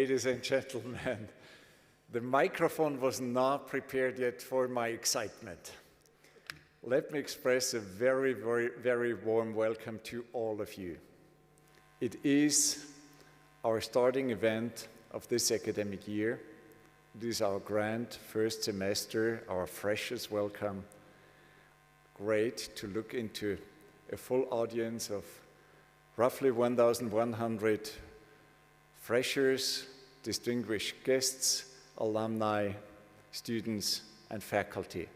Ladies and gentlemen, the microphone was not prepared yet for my excitement. Let me express a very, very, very warm welcome to all of you. It is our starting event of this academic year. It is our grand first semester, our freshers' welcome. Great to look into a full audience of roughly 1,100 freshers, distinguished guests, alumni, students, and faculty.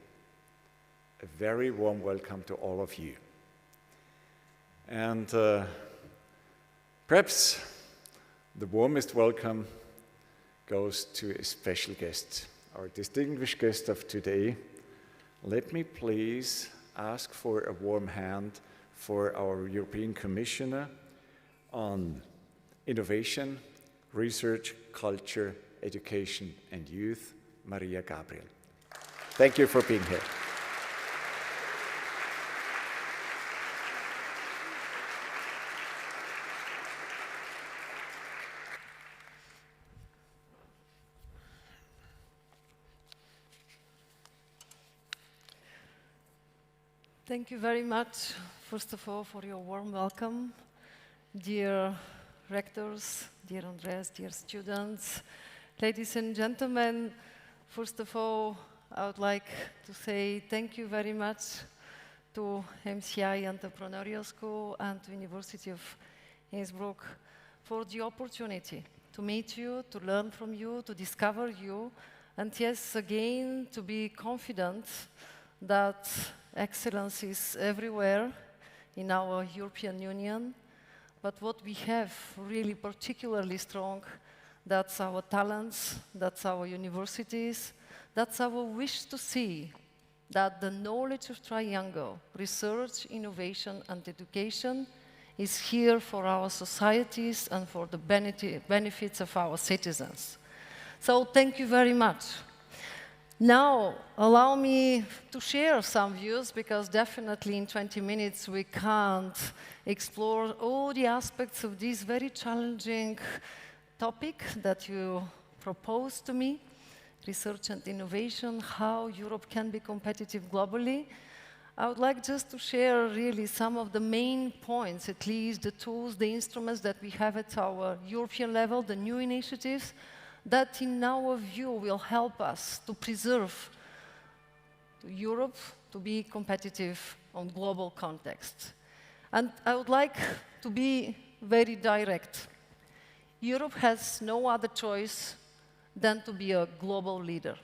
A very warm welcome to all of you. And perhaps the warmest welcome goes to a special guest, our distinguished guest of today. Let me please ask for a warm hand for our European Commissioner on Innovation, Research, Culture, Education and Youth, Mariya Gabriel. Thank you for being here. Thank you very much, first of all, for your warm welcome. Dear rectors, dear Andreas, dear students, ladies and gentlemen, first of all, I would like to say thank you very much to MCI Entrepreneurial School and to University of Innsbruck for the opportunity to meet you, to learn from you, to discover you, and yes, again, to be confident that excellence is everywhere in our European Union, but what we have really particularly strong, that's our talents, that's our universities, that's our wish to see that the knowledge of triangle, research, innovation, and education is here for our societies and for the benefits of our citizens. So thank you very much. Now, allow me to share some views, because definitely in 20 minutes we can't explore all the aspects of this very challenging topic that you proposed to me, research and innovation, how Europe can be competitive globally. I would like just to share really some of the main points, at least the tools, the instruments that we have at our European level, the new initiatives, that in our view will help us to preserve Europe to be competitive on global context. And I would like to be very direct. Europe has no other choice than to be a global leader.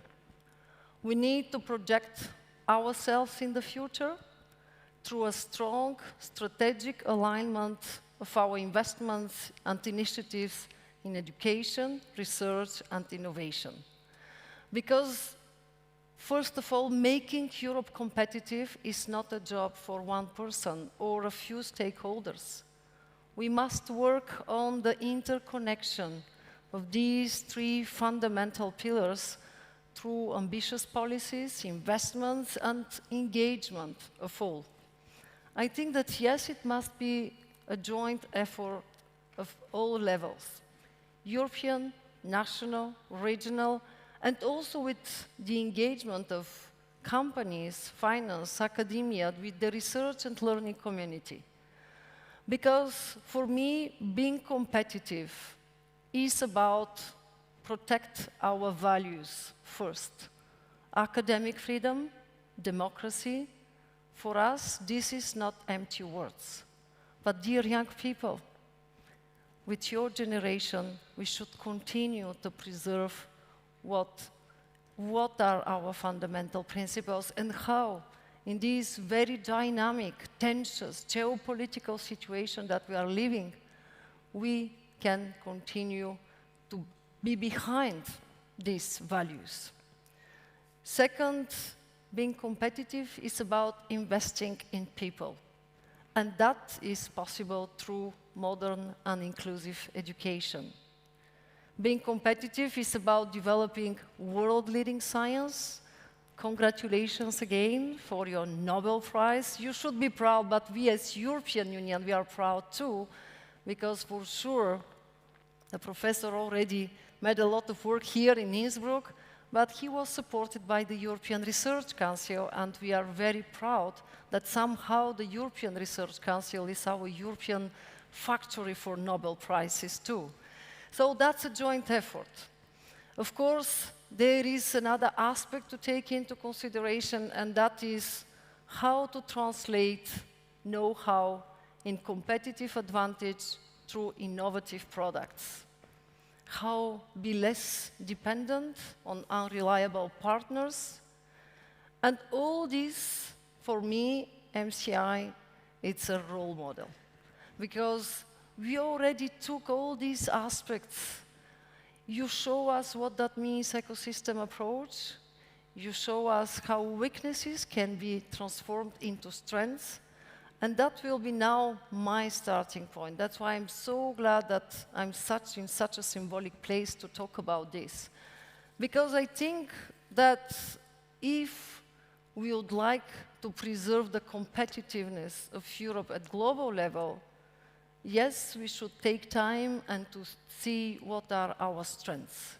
We need to project ourselves in the future through a strong strategic alignment of our investments and initiatives in education, research, and innovation. Because, first of all, making Europe competitive is not a job for one person or a few stakeholders. We must work on the interconnection of these three fundamental pillars through ambitious policies, investments, and engagement of all. I think that, yes, it must be a joint effort of all levels. European, national, regional, and also with the engagement of companies, finance, academia, with the research and learning community. Because for me, being competitive is about protect our values first. Academic freedom, democracy, for us, this is not empty words. But dear young people, with your generation, we should continue to preserve what are our fundamental principles and how, in this very dynamic, tense, geopolitical situation that we are living, we can continue to be behind these values. Second, being competitive is about investing in people. And that is possible through modern and inclusive education. Being competitive is about developing world-leading science. Congratulations again for your Nobel Prize. You should be proud, but we as European Union, we are proud too, because for sure, the professor already made a lot of work here in Innsbruck, but he was supported by the European Research Council, and we are very proud that somehow the European Research Council is our European factory for Nobel Prizes too. So that's a joint effort. Of course, there is another aspect to take into consideration, and that is how to translate know-how in competitive advantage through innovative products. How be less dependent on unreliable partners. And all this, for me, MCI, it's a role model. Because we already took all these aspects. You show us what that means, ecosystem approach. You show us how weaknesses can be transformed into strengths. And that will be now my starting point. That's why I'm so glad that I'm in such a symbolic place to talk about this. Because I think that if we would like to preserve the competitiveness of Europe at global level, yes, we should take time and to see what are our strengths.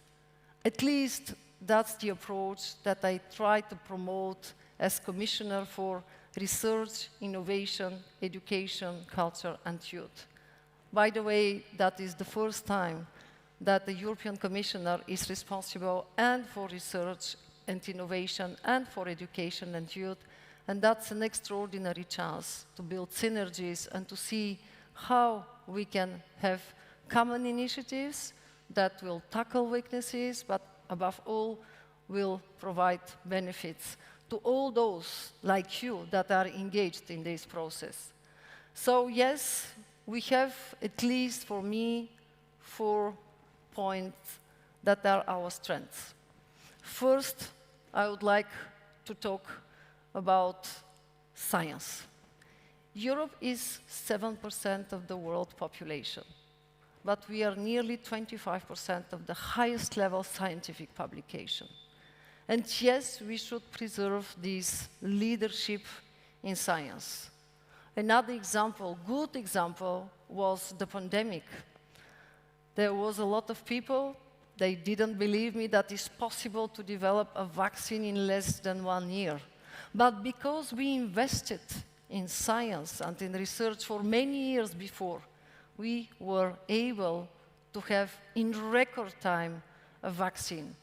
At least that's the approach that I try to promote as Commissioner for Research, Innovation, Education, Culture and Youth. By the way, that is the first time that the European Commissioner is responsible and for research and innovation and for education and youth, and that's an extraordinary chance to build synergies and to see how we can have common initiatives that will tackle weaknesses, but above all, will provide benefits to all those like you that are engaged in this process. So yes, we have, at least for me, 4 points that are our strengths. First, I would like to talk about science. Europe is 7% of the world population, but we are nearly 25% of the highest level scientific publication. And yes, we should preserve this leadership in science. Another example, good example, was the pandemic. There was a lot of people, they didn't believe me that it's possible to develop a vaccine in less than 1 year. But because we invested in science and in research for many years before, we were able to have in record time a vaccine.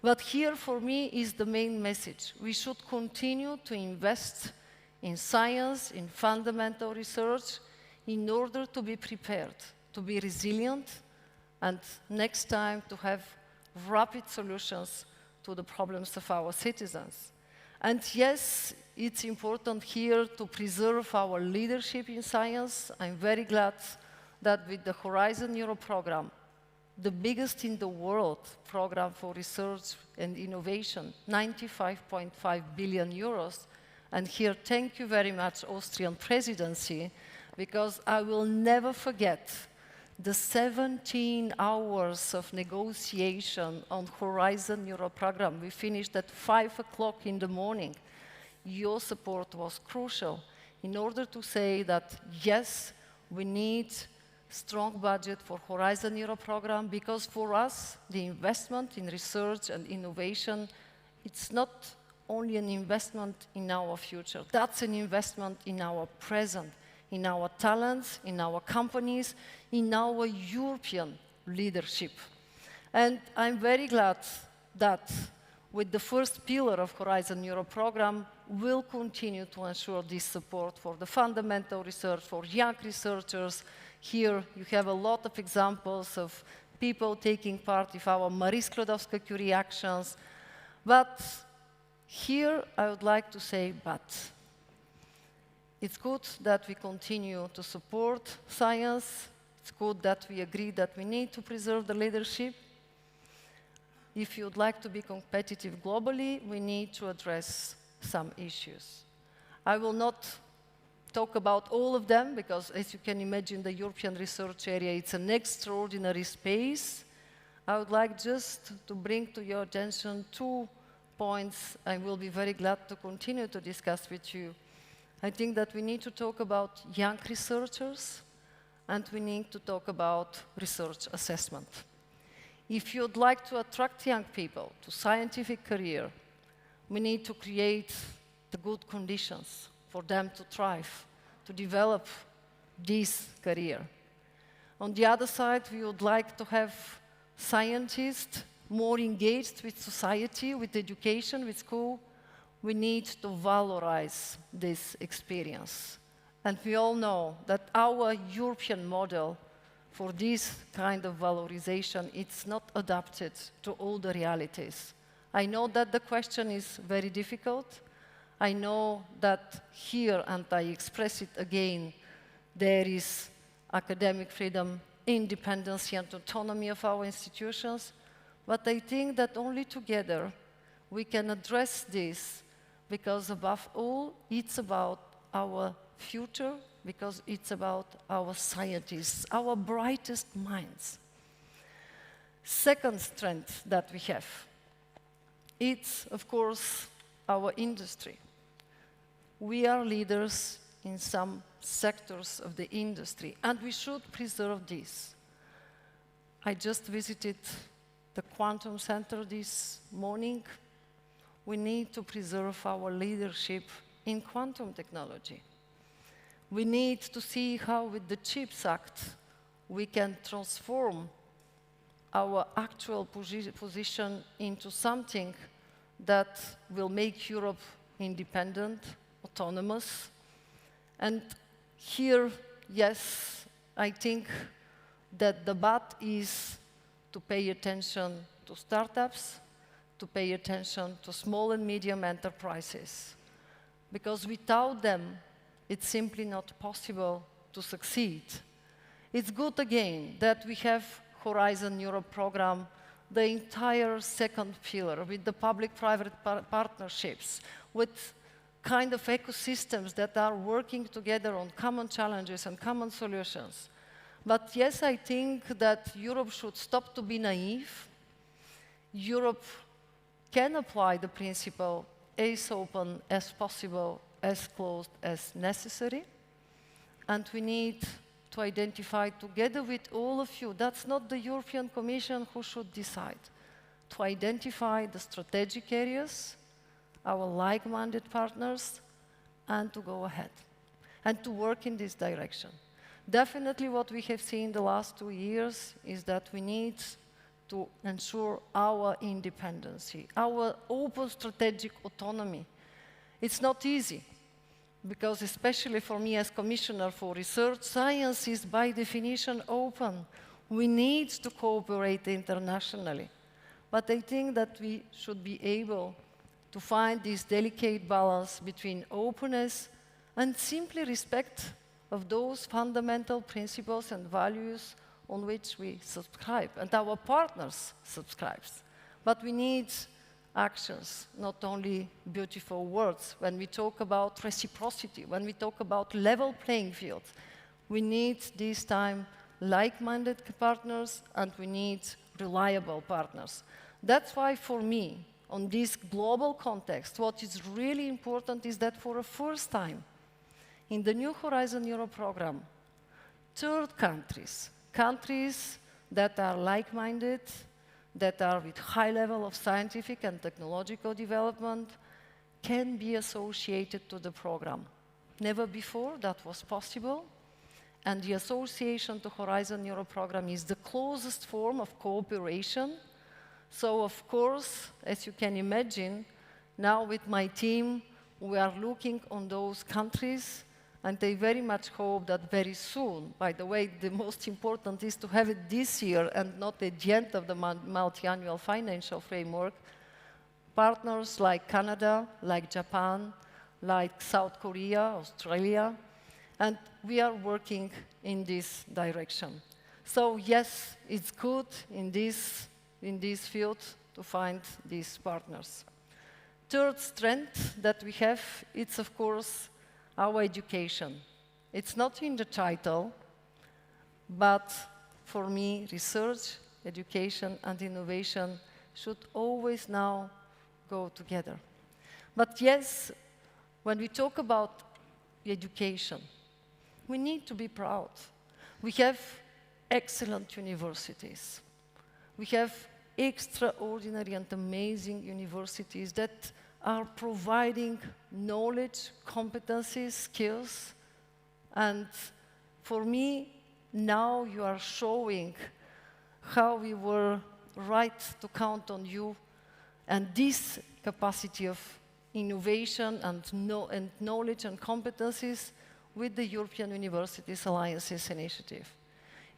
But here, for me, is the main message. We should continue to invest in science, in fundamental research, in order to be prepared, to be resilient, and next time to have rapid solutions to the problems of our citizens. And yes, it's important here to preserve our leadership in science. I'm very glad that with the Horizon Europe program, the biggest in the world program for research and innovation, 95.5 billion euros. And here, thank you very much, Austrian presidency, because I will never forget the 17 hours of negotiation on Horizon Europe program. We finished at 5 o'clock in the morning. Your support was crucial in order to say that, yes, we need strong budget for Horizon Europe program, because for us, the investment in research and innovation, it's not only an investment in our future. That's an investment in our present, in our talents, in our companies, in our European leadership. And I'm very glad that with the first pillar of Horizon Europe program, we'll continue to ensure this support for the fundamental research, for young researchers. Here you have a lot of examples of people taking part in our Marie Sklodowska-Curie actions. But here I would like to say, but it's good that we continue to support science. It's good that we agree that we need to preserve the leadership. If you'd like to be competitive globally, we need to address some issues. I will not talk about all of them, because as you can imagine, the European research area, it's an extraordinary space. I would like just to bring to your attention 2 points I will be very glad to continue to discuss with you. I think that we need to talk about young researchers, and we need to talk about research assessment. If you'd like to attract young people to scientific career, we need to create the good conditions for them to thrive, to develop this career. On the other side, we would like to have scientists more engaged with society, with education, with school. We need to valorize this experience. And we all know that our European model for this kind of valorization, it's not adapted to all the realities. I know that the question is very difficult. I know that here, and I express it again, there is academic freedom, independence and autonomy of our institutions, but I think that only together we can address this, because above all, it's about our future, because it's about our scientists, our brightest minds. Second strength that we have, it's, of course, our industry. We are leaders in some sectors of the industry, and we should preserve this. I just visited the Quantum Center this morning. We need to preserve our leadership in quantum technology. We need to see how, with the CHIPS Act, we can transform our actual position into something that will make Europe independent, autonomous. And here, yes, I think that the but is to pay attention to startups, to pay attention to small and medium enterprises. Because without them, it's simply not possible to succeed. It's good, again, that we have Horizon Europe program, the entire second pillar, with the public-private partnerships, with kind of ecosystems that are working together on common challenges and common solutions. But yes, I think that Europe should stop to be naive. Europe can apply the principle as open as possible, as closed as necessary. And we need to identify together with all of you, that's not the European Commission who should decide, to identify the strategic areas, our like-minded partners, and to go ahead, and to work in this direction. Definitely what we have seen the last 2 years is that we need to ensure our independence, our open strategic autonomy. It's not easy, because especially for me as Commissioner for Research, science is by definition open. We need to cooperate internationally. But I think that we should be able to find this delicate balance between openness and simply respect of those fundamental principles and values on which we subscribe, and our partners subscribe. But we need actions, not only beautiful words. When we talk about reciprocity, when we talk about level playing field, we need this time like-minded partners, and we need reliable partners. That's why, for me, on this global context, what is really important is that for the first time in the new Horizon Europe program, third countries, countries that are like-minded, that are with high level of scientific and technological development, can be associated to the program. Never before that was possible, and the association to Horizon Europe program is the closest form of cooperation. So, of course, as you can imagine, now with my team, we are looking on those countries, and I very much hope that very soon, by the way, the most important is to have it this year and not at the end of the multi-annual financial framework, partners like Canada, like Japan, like South Korea, Australia, and we are working in this direction. So yes, it's good in this field to find these partners. Third strength that we have, it's of course our education. It's not in the title, but for me, research, education, and innovation should always now go together. But yes, when we talk about education, we need to be proud. We have excellent universities. We have extraordinary and amazing universities that are providing knowledge, competencies, skills. And for me, now you are showing how we were right to count on you, and this capacity of innovation and knowledge and competencies with the European Universities Alliances Initiative.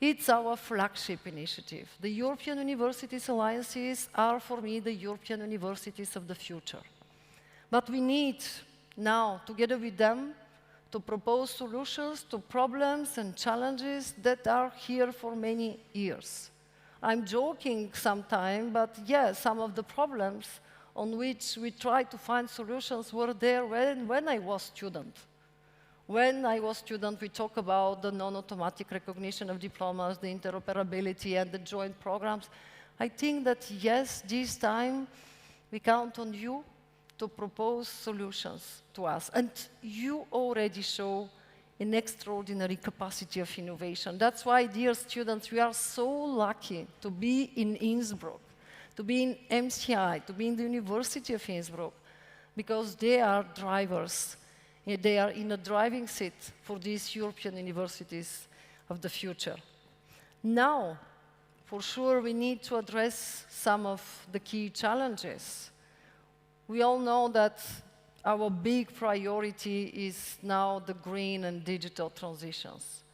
It's our flagship initiative. The European Universities Alliances are, for me, the European universities of the future. But we need now, together with them, to propose solutions to problems and challenges that are here for many years. I'm joking sometimes, but yeah, some of the problems on which we try to find solutions were there when I was student. When I was student, we talk about the non-automatic recognition of diplomas, the interoperability, and the joint programs. I think that, yes, this time we count on you to propose solutions to us. And you already show an extraordinary capacity of innovation. That's why, dear students, we are so lucky to be in Innsbruck, to be in MCI, to be in the University of Innsbruck, because they are drivers. They are in a driving seat for these European universities of the future. Now, for sure, we need to address some of the key challenges. We all know that our big priority is now the green and digital transitions.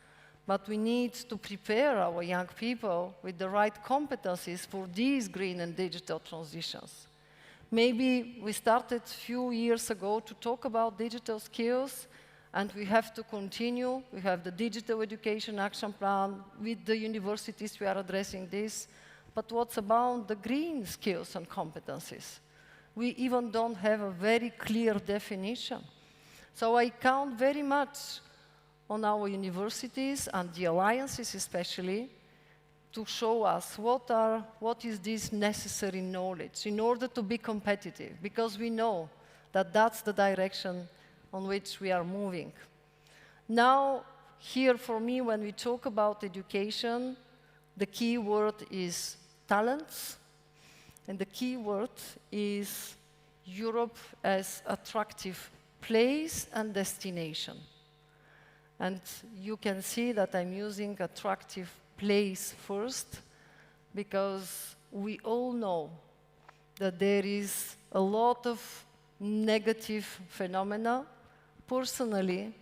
But we need to prepare our young people with the right competencies for these green and digital transitions. Maybe we started a few years ago to talk about digital skills, and we have to continue. We have the Digital Education Action Plan. With the universities, we are addressing this. But what's about the green skills and competencies? We even don't have a very clear definition. So I count very much on our universities and the alliances especially to show us what is this necessary knowledge in order to be competitive, because we know that that's the direction on which we are moving. Now, here for me, when we talk about education, the key word is talents, and the key word is Europe as attractive place and destination. And you can see that I'm using attractive place first, because we all know that there is a lot of negative phenomena. Personally,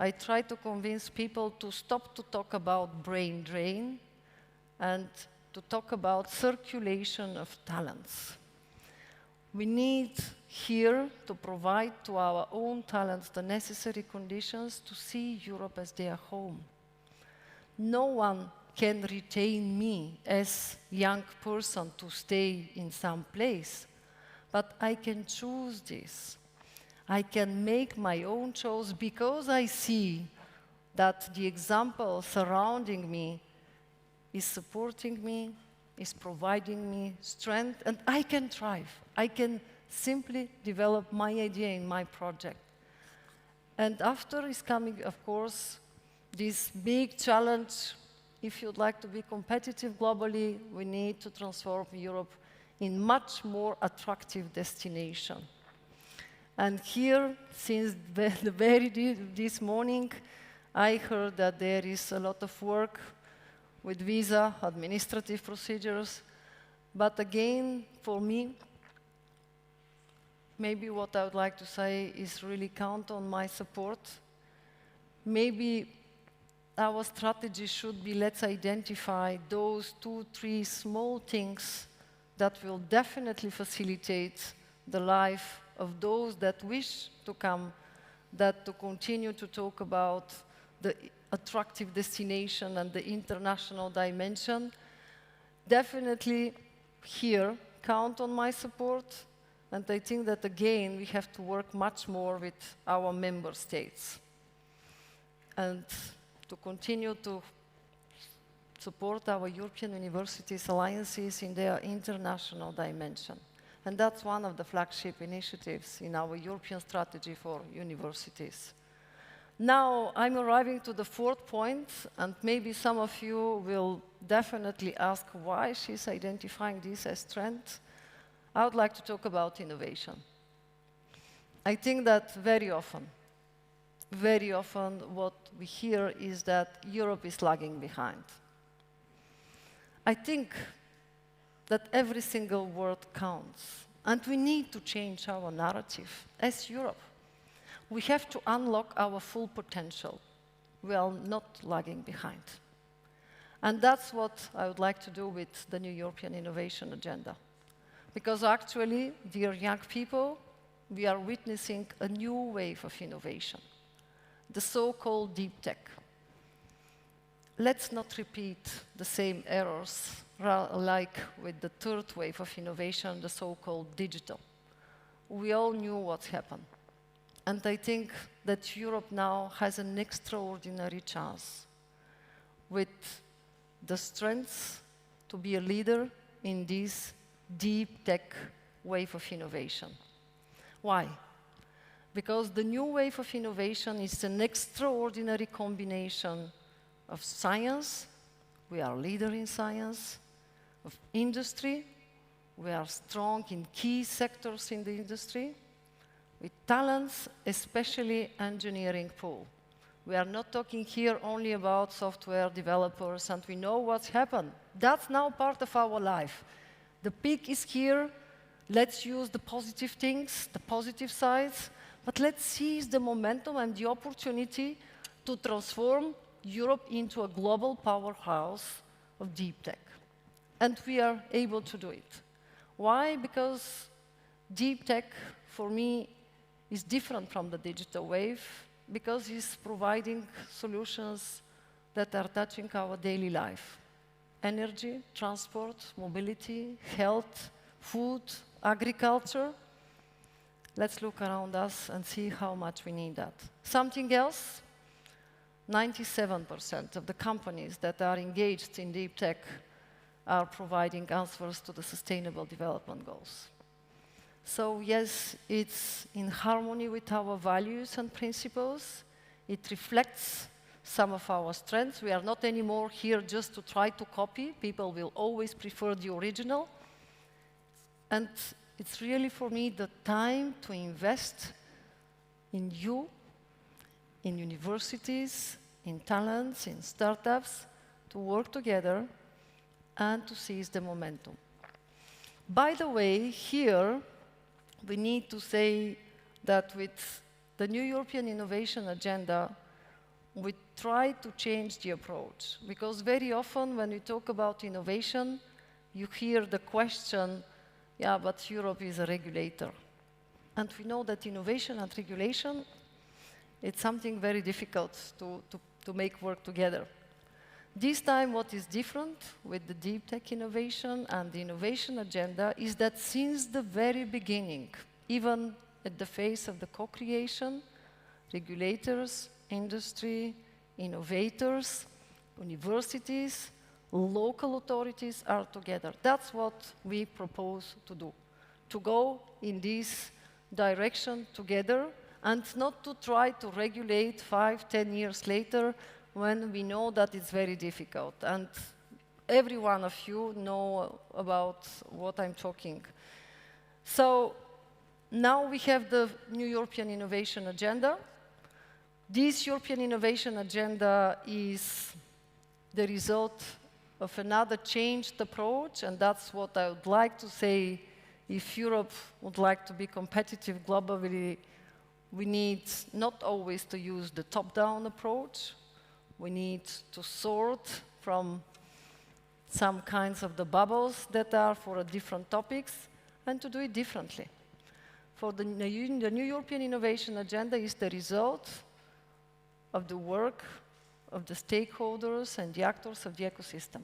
I try to convince people to stop to talk about brain drain and to talk about circulation of talents. We need here to provide to our own talents the necessary conditions to see Europe as their home. No one can retain me as a young person to stay in some place, but I can choose this. I can make my own choice because I see that the example surrounding me is supporting me, is providing me strength, and I can thrive. I can simply develop my idea in my project. And after is coming, of course, this big challenge. If you'd like to be competitive globally, we need to transform Europe in much more attractive destination. And here, since this morning, I heard that there is a lot of work with visa, administrative procedures. But again, for me, maybe what I would like to say is really count on my support. Maybe our strategy should be, let's identify those 2-3 small things that will definitely facilitate the life of those that wish to come, that to continue to talk about the attractive destination and the international dimension. Definitely here, count on my support. And I think that, again, we have to work much more with our member states and to continue to support our European universities alliances in their international dimension. And that's one of the flagship initiatives in our European strategy for universities. Now, I'm arriving to the fourth point, and maybe some of you will definitely ask why she's identifying this as strength. I would like to talk about innovation. I think that very often, what we hear is that Europe is lagging behind. I think that every single word counts, and we need to change our narrative as Europe. We have to unlock our full potential. We are not lagging behind. And that's what I would like to do with the new European Innovation Agenda. Because actually, dear young people, we are witnessing a new wave of innovation, the so-called deep tech. Let's not repeat the same errors like with the third wave of innovation, the so-called digital. We all knew what happened. And I think that Europe now has an extraordinary chance with the strength to be a leader in this deep tech wave of innovation. Why? Because the new wave of innovation is an extraordinary combination of science, we are leader in science, of industry, we are strong in key sectors in the industry, with talents, especially engineering pool. We are not talking here only about software developers, and we know what's happened. That's now part of our life. The peak is here. Let's use the positive things, the positive sides, but let's seize the momentum and the opportunity to transform Europe into a global powerhouse of deep tech. And we are able to do it. Why? Because deep tech, for me, is different from the digital wave, because it's providing solutions that are touching our daily life. Energy, transport, mobility, health, food, agriculture. Let's look around us and see how much we need that. Something else? 97% of the companies that are engaged in deep tech are providing answers to the Sustainable Development Goals. So yes, it's in harmony with our values and principles. It reflects some of our strengths. We are not anymore here just to try to copy. People will always prefer the original. And it's really, for me, the time to invest in you, in universities, in talents, in startups, to work together and to seize the momentum. By the way, here, we need to say that with the new European Innovation Agenda, we try to change the approach. Because very often when we talk about innovation, you hear the question, yeah, but Europe is a regulator. And we know that innovation and regulation, it's something very difficult to make work together. This time, what is different with the deep tech innovation and the innovation agenda is that since the very beginning, even at the phase of the co-creation, regulators, industry, innovators, universities, local authorities are together. That's what we propose to do, to go in this direction together and not to try to regulate 5, 10 years later when we know that it's very difficult. And every one of you know about what I'm talking. So now we have the new European Innovation Agenda. This European Innovation Agenda is the result of another changed approach, and that's what I would like to say. If Europe would like to be competitive globally, we need not always to use the top-down approach. We need to sort from some kinds of the bubbles that are for different topics and to do it differently. For the new European Innovation Agenda is the result of the work of the stakeholders and the actors of the ecosystem.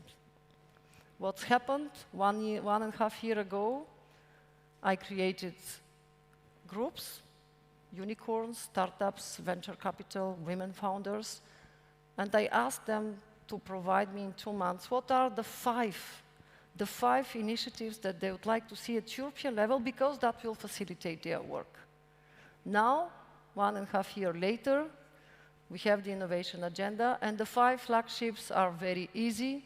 What's happened 1.5 years ago, I created groups, unicorns, startups, venture capital, women founders, and I asked them to provide me in 2 months what are the five initiatives that they would like to see at European level, because that will facilitate their work. Now, 1.5 years later, we have the innovation agenda, and the 5 flagships are very easy.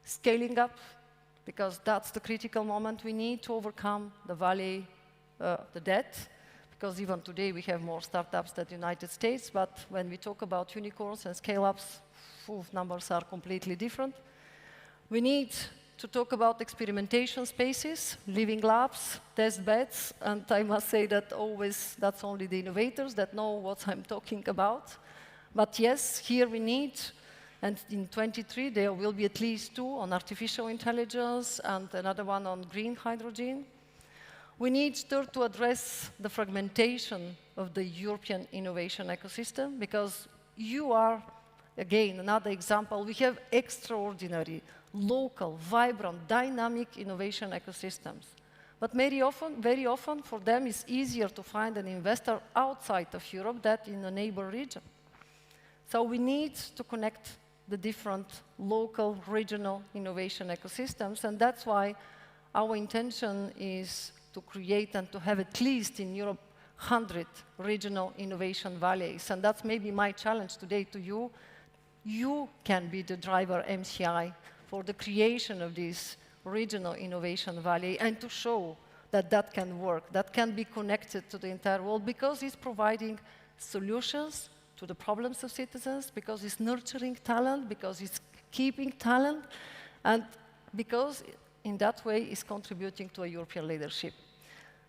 Scaling up, because that's the critical moment. We need to overcome the valley, the debt, because even today we have more startups than the United States, but when we talk about unicorns and scale-ups, numbers are completely different. We need to talk about experimentation spaces, living labs, test beds, and I must say that always that's only the innovators that know what I'm talking about. But yes, here we need, and in 23 there will be at least 2 on artificial intelligence and another one on green hydrogen. We need to address the fragmentation of the European innovation ecosystem, because you are, again, another example. We have extraordinary, local, vibrant, dynamic innovation ecosystems. But very often for them it's easier to find an investor outside of Europe than in a neighbor region. So we need to connect the different local, regional innovation ecosystems, and that's why our intention is to create and to have at least in Europe 100 regional innovation valleys. And that's maybe my challenge today to you. You can be the driver, MCI, for the creation of this regional innovation valley, and to show that that can work, that can be connected to the entire world, because it's providing solutions to the problems of citizens, because it's nurturing talent, because it's keeping talent, and because in that way it's contributing to a European leadership.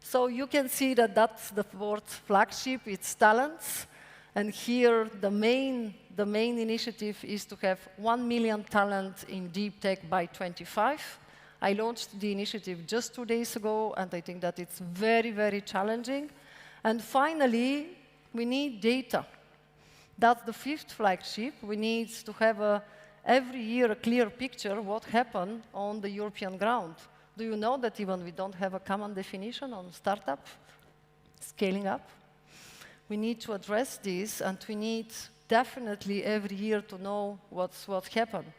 So you can see that that's the 4th flagship, it's talents. And here the main initiative is to have 1 million talent in deep tech by 25. I launched the initiative just 2 days ago, and I think that it's very, very challenging. And finally, we need data. That's the 5th flagship. We need to have every year a clear picture what happened on the European ground. Do you know that even we don't have a common definition on startup, scaling up? We need to address this, and we need definitely every year to know what's happened.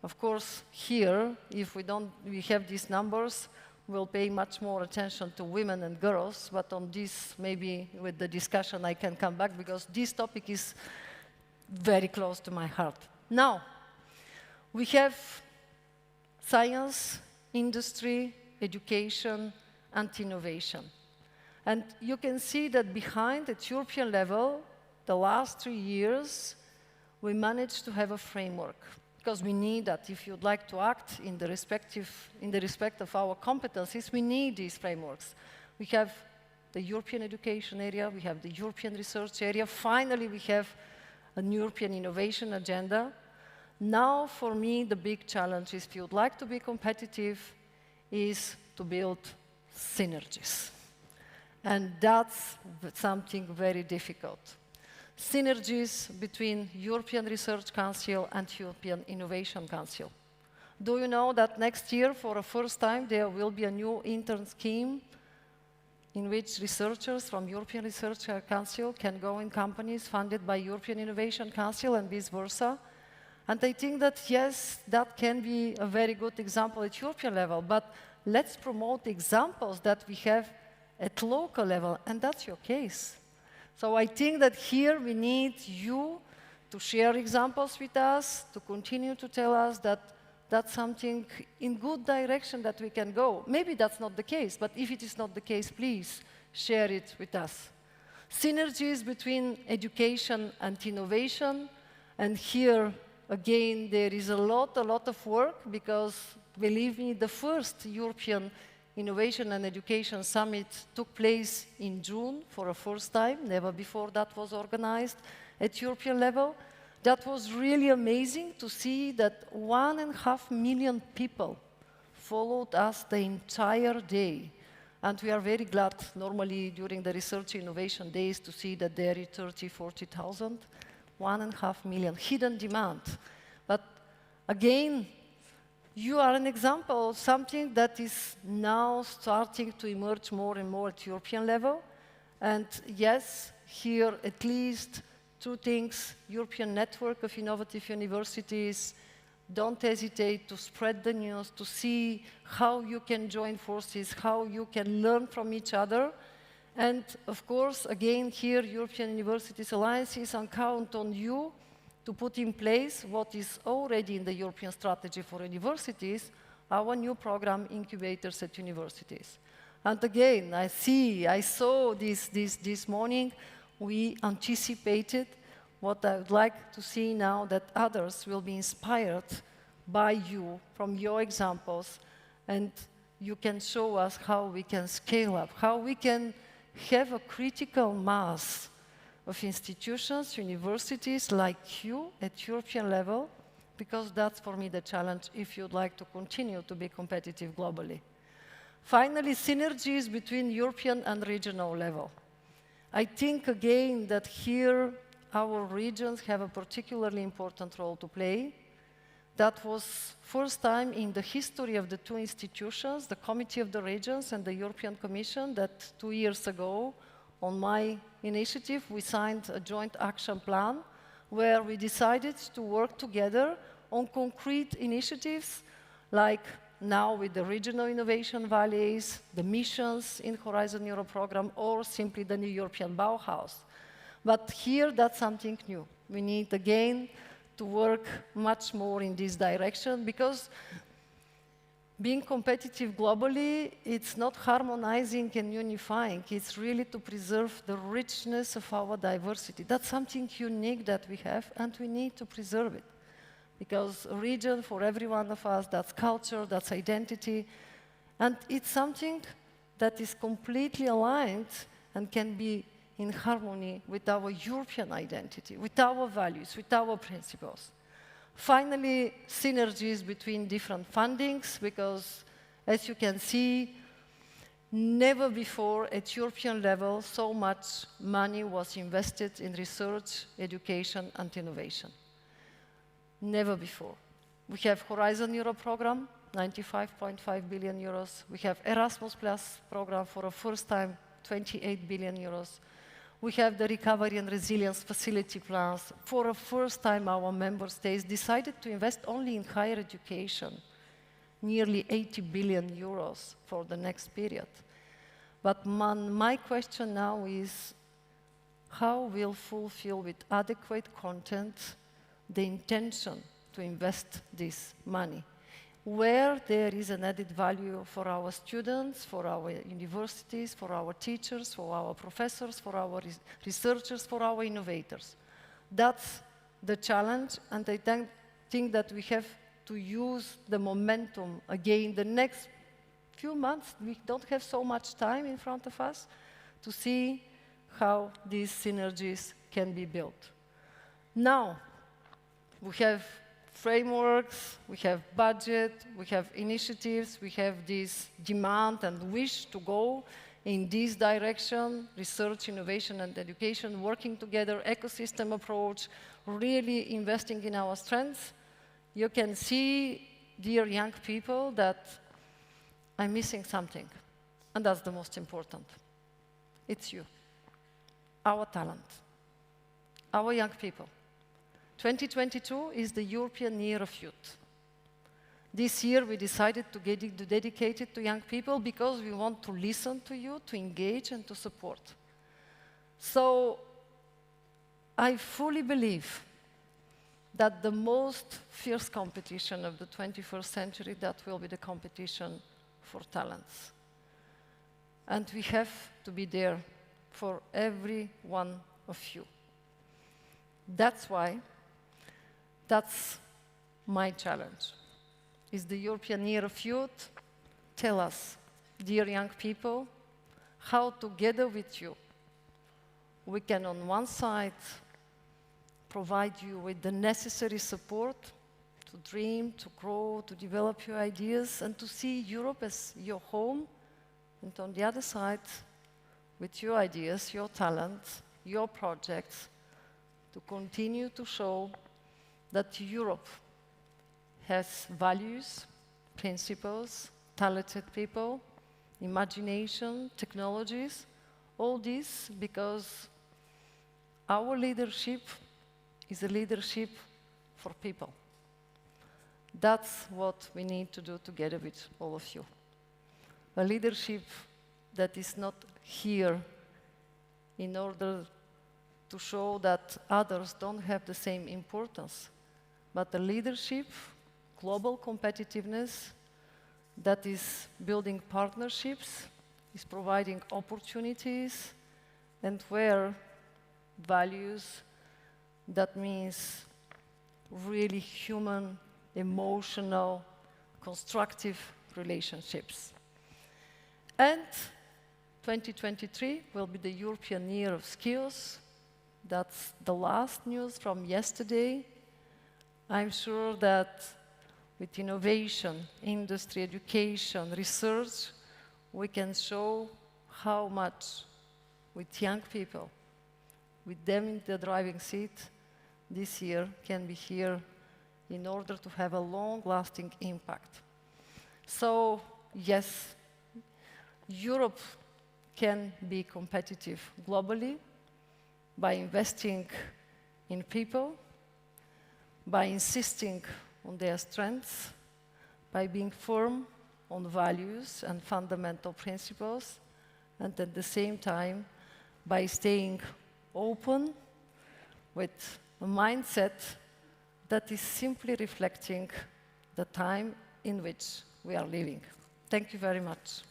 Of course, here, if we have these numbers, we'll pay much more attention to women and girls, but on this, maybe with the discussion I can come back, because this topic is very close to my heart. Now, we have science, industry, education, and innovation. And you can see that behind at European level, the last 3 years, we managed to have a framework, because we need that. If you'd like to act in the respect of our competencies, we need these frameworks. We have the European education area, we have the European research area. Finally, we have a European innovation agenda. Now, for me, the big challenge is, if you'd like to be competitive, is to build synergies. And that's something very difficult. Synergies between European Research Council and European Innovation Council. Do you know that next year, for the first time, there will be a new intern scheme in which researchers from European Research Council can go in companies funded by European Innovation Council and vice versa? And I think that, yes, that can be a very good example at European level, but let's promote examples that we have at local level, and that's your case. So I think that here we need you to share examples with us, to continue to tell us that that's something in good direction that we can go. Maybe that's not the case, but if it is not the case, please share it with us. Synergies between education and innovation, and here again there is a lot of work, because believe me, the first European Innovation and Education Summit took place in June for the first time. Never before that was organized at European level. That was really amazing to see that 1.5 million people followed us the entire day. And we are very glad, normally during the research innovation days, to see that there is 30,000, 40,000, 1.5 million, hidden demand. But again, you are an example of something that is now starting to emerge more and more at European level. And yes, here at least 2 things: European network of innovative universities. Don't hesitate to spread the news, to see how you can join forces, how you can learn from each other. And of course, again, here, European Universities Alliances and count on you to put in place what is already in the European strategy for universities, our new program, Incubators at Universities. And again, I saw this morning, we anticipated what I would like to see now, that others will be inspired by you, from your examples, and you can show us how we can scale up, how we can have a critical mass of institutions, universities like you at European level, because that's for me the challenge if you'd like to continue to be competitive globally. Finally, synergies between European and regional level. I think again that here our regions have a particularly important role to play. That was first time in the history of the two institutions, the Committee of the Regions and the European Commission, that 2 years ago, on my initiative, we signed a joint action plan where we decided to work together on concrete initiatives like now with the regional innovation valleys, the missions in Horizon Europe program, or simply the new European Bauhaus. But here, that's something new. We need, again, to work much more in this direction, because being competitive globally, it's not harmonizing and unifying. It's really to preserve the richness of our diversity. That's something unique that we have, and we need to preserve it. Because a region, for every one of us, that's culture, that's identity, and it's something that is completely aligned and can be in harmony with our European identity, with our values, with our principles. Finally, synergies between different fundings, because as you can see, never before at European level so much money was invested in research, education, and innovation. Never before. We have Horizon Europe program, 95.5 billion euros. We have Erasmus Plus program for the first time, 28 billion euros. We have the Recovery and Resilience Facility plans. For the first time, our member states decided to invest only in higher education, nearly 80 billion euros for the next period. But my question now is, how will fulfill with adequate content the intention to invest this money? Where there is an added value for our students, for our universities, for our teachers, for our professors, for our researchers, for our innovators. That's the challenge, and I think that we have to use the momentum again the next few months. We don't have so much time in front of us to see how these synergies can be built. Now, we have frameworks, we have budget, we have initiatives, we have this demand and wish to go in this direction, research, innovation, and education, working together, ecosystem approach, really investing in our strengths. You can see, dear young people, that I'm missing something, and that's the most important. It's you, our talent, our young people. 2022 is the European Year of Youth. This year we decided to dedicate it to young people because we want to listen to you, to engage and to support. So I fully believe that the most fierce competition of the 21st century, that will be the competition for talents. And we have to be there for every one of you. That's why that's my challenge. Is the European Year of Youth? Tell us, dear young people, how together with you we can on one side provide you with the necessary support to dream, to grow, to develop your ideas, and to see Europe as your home, and on the other side, with your ideas, your talents, your projects, to continue to show that Europe has values, principles, talented people, imagination, technologies, all this because our leadership is a leadership for people. That's what we need to do together with all of you. A leadership that is not here in order to show that others don't have the same importance. But the leadership, global competitiveness, that is building partnerships, is providing opportunities, and where values, that means really human, emotional, constructive relationships. And 2023 will be the European Year of Skills. That's the last news from yesterday. I'm sure that with innovation, industry, education, research, we can show how much with young people, with them in the driving seat, this year can be here in order to have a long-lasting impact. So, yes, Europe can be competitive globally by investing in people, by insisting on their strengths, by being firm on values and fundamental principles, and at the same time, by staying open with a mindset that is simply reflecting the time in which we are living. Thank you very much.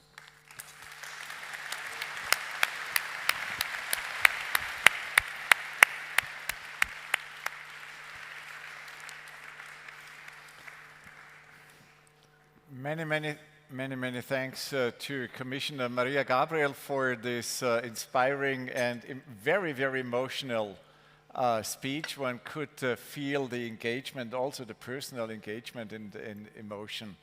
Many thanks to Commissioner Mariya Gabriel for this inspiring and very emotional speech. One could feel the engagement, also the personal engagement and emotion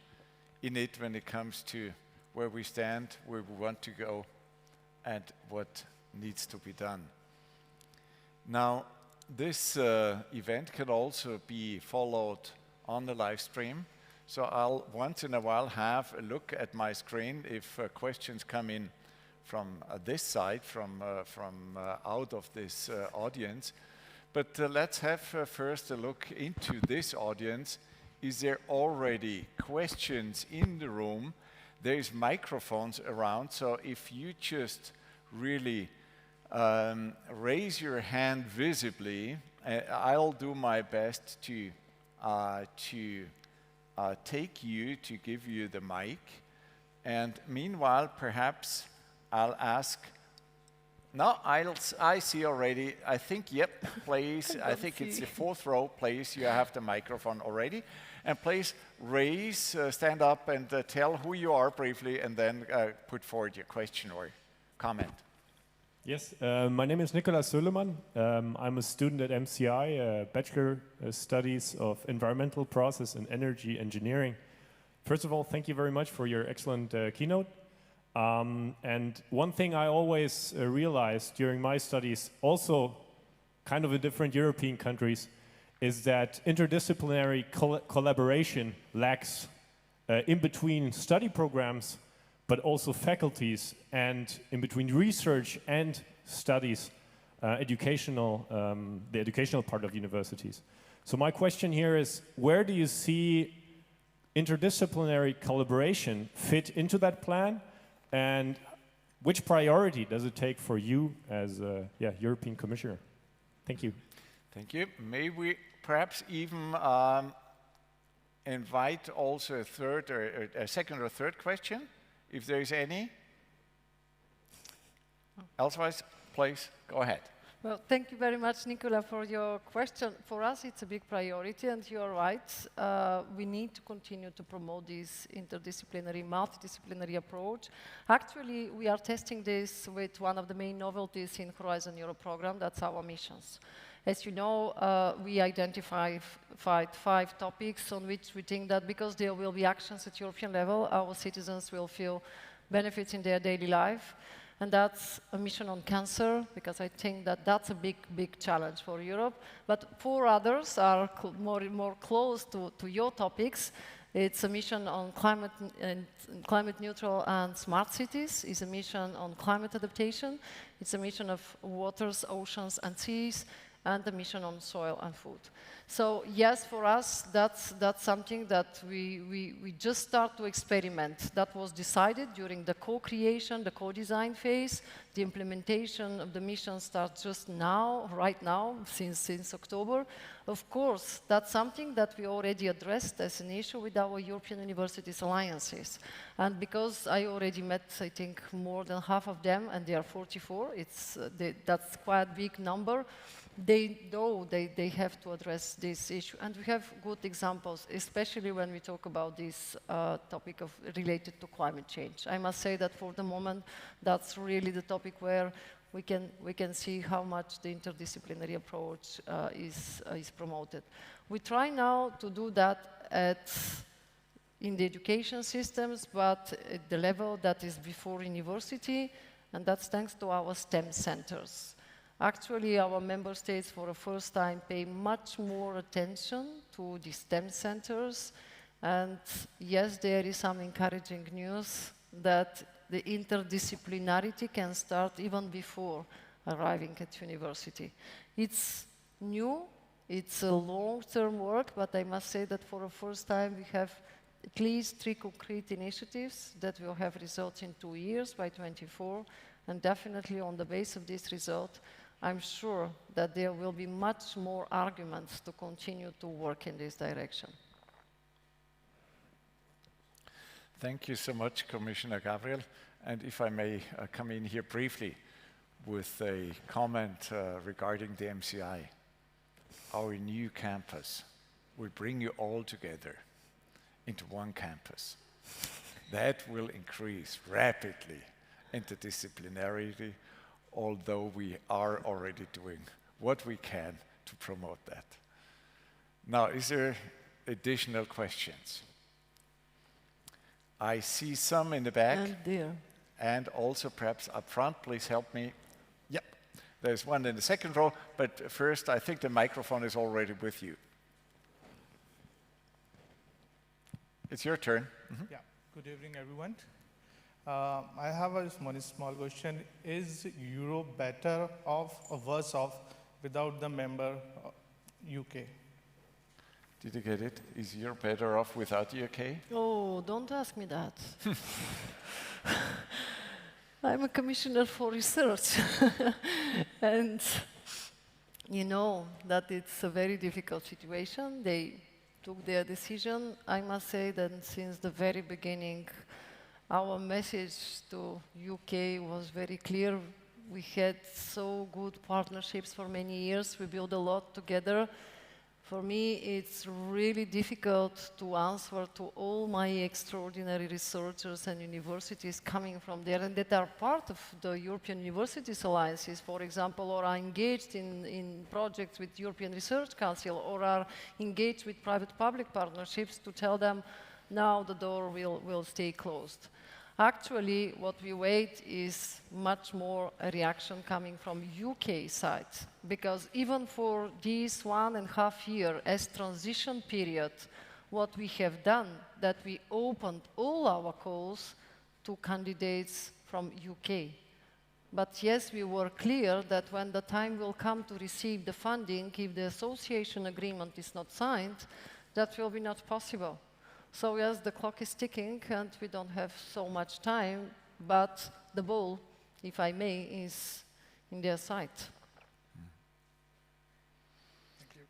in it when it comes to where we stand, where we want to go, and what needs to be done. Now, this event can also be followed on the live stream. So I'll once in a while have a look at my screen if questions come in from this side, from out of this audience. But let's have first a look into this audience. Is there already questions in the room? There's microphones around, so if you just really raise your hand visibly, I'll do my best to take you, to give you the mic. And meanwhile, perhaps I'll ask, no, I see already, I think, yep, please, I think it's the fourth row, please, you have the microphone already. And please raise, stand up and tell who you are briefly, and then put forward your question or comment. Yes, my name is Nicolas Söleman. I'm a student at MCI, Bachelor Studies of Environmental Process and Energy Engineering. First of all, thank you very much for your excellent keynote. And one thing I always realized during my studies, also kind of in different European countries, is that interdisciplinary collaboration lacks in between study programs, but also faculties, and in between research and studies, the educational part of universities. So my question here is, where do you see interdisciplinary collaboration fit into that plan, and which priority does it take for you as a European Commissioner? Thank you. Thank you. May we perhaps even invite also a third or a second or third question, if there is any? Elsewise, please go ahead. Well, thank you very much, Nicola, for your question. For us, it's a big priority, and you're right. We need to continue to promote this interdisciplinary, multidisciplinary approach. Actually, we are testing this with one of the main novelties in Horizon Europe program, that's our missions. As you know, we identified 5 topics on which we think that because there will be actions at European level, our citizens will feel benefits in their daily life. And that's a mission on cancer, because I think that that's a big challenge for Europe. But 4 others are more close to your topics. It's a mission on climate neutral and smart cities. It's a mission on climate adaptation. It's a mission of waters, oceans, and seas. and the mission on soil and food. So yes, for us, that's something that we just start to experiment. That was decided during the co-creation, the co-design phase. The implementation of the mission starts just now, right now, since October. Of course, that's something that we already addressed as an issue with our European Universities Alliances. And because I already met, I think, more than half of them, and they are 44, that's quite a big number. They know they have to address this issue. And we have good examples, especially when we talk about this topic related to climate change. I must say that for the moment, that's really the topic where we can see how much the interdisciplinary approach is promoted. We try now to do that in the education systems, but at the level that is before university, and that's thanks to our STEM centers. Actually, our member states, for the first time, pay much more attention to the STEM centers. And yes, there is some encouraging news that the interdisciplinarity can start even before arriving at university. It's new, it's a long-term work, but I must say that for the first time, we have at least 3 concrete initiatives that will have results in 2 years by 24. And definitely on the base of this result, I'm sure that there will be much more arguments to continue to work in this direction. Thank you so much, Commissioner Gabriel. And if I may come in here briefly with a comment regarding the MCI. Our new campus will bring you all together into one campus. That will increase rapidly interdisciplinarity, although we are already doing what we can to promote that. Now, is there additional questions? I see some in the back. And there. And also perhaps up front, please help me. Yep, there's one in the second row, but first I think the microphone is already with you. It's your turn. Mm-hmm. Yeah, good evening everyone. I have a small question. Is Europe better off or worse off without the member UK? Did you get it? Is Europe better off without the UK? Oh, don't ask me that. I'm a commissioner for research. And you know that it's a very difficult situation. They took their decision. I must say that since the very beginning, our message to UK was very clear. We had so good partnerships for many years. We built a lot together. For me, it's really difficult to answer to all my extraordinary researchers and universities coming from there and that are part of the European Universities Alliances, for example, or are engaged in projects with European Research Council, or are engaged with private-public partnerships, to tell them now the door will stay closed. Actually, what we wait is much more a reaction coming from UK side, because even for this 1.5 year as transition period, what we have done, that we opened all our calls to candidates from UK. But yes, we were clear that when the time will come to receive the funding, if the association agreement is not signed, that will be not possible. So yes, the clock is ticking and we don't have so much time, but the ball, if I may, is in their side. Thank you.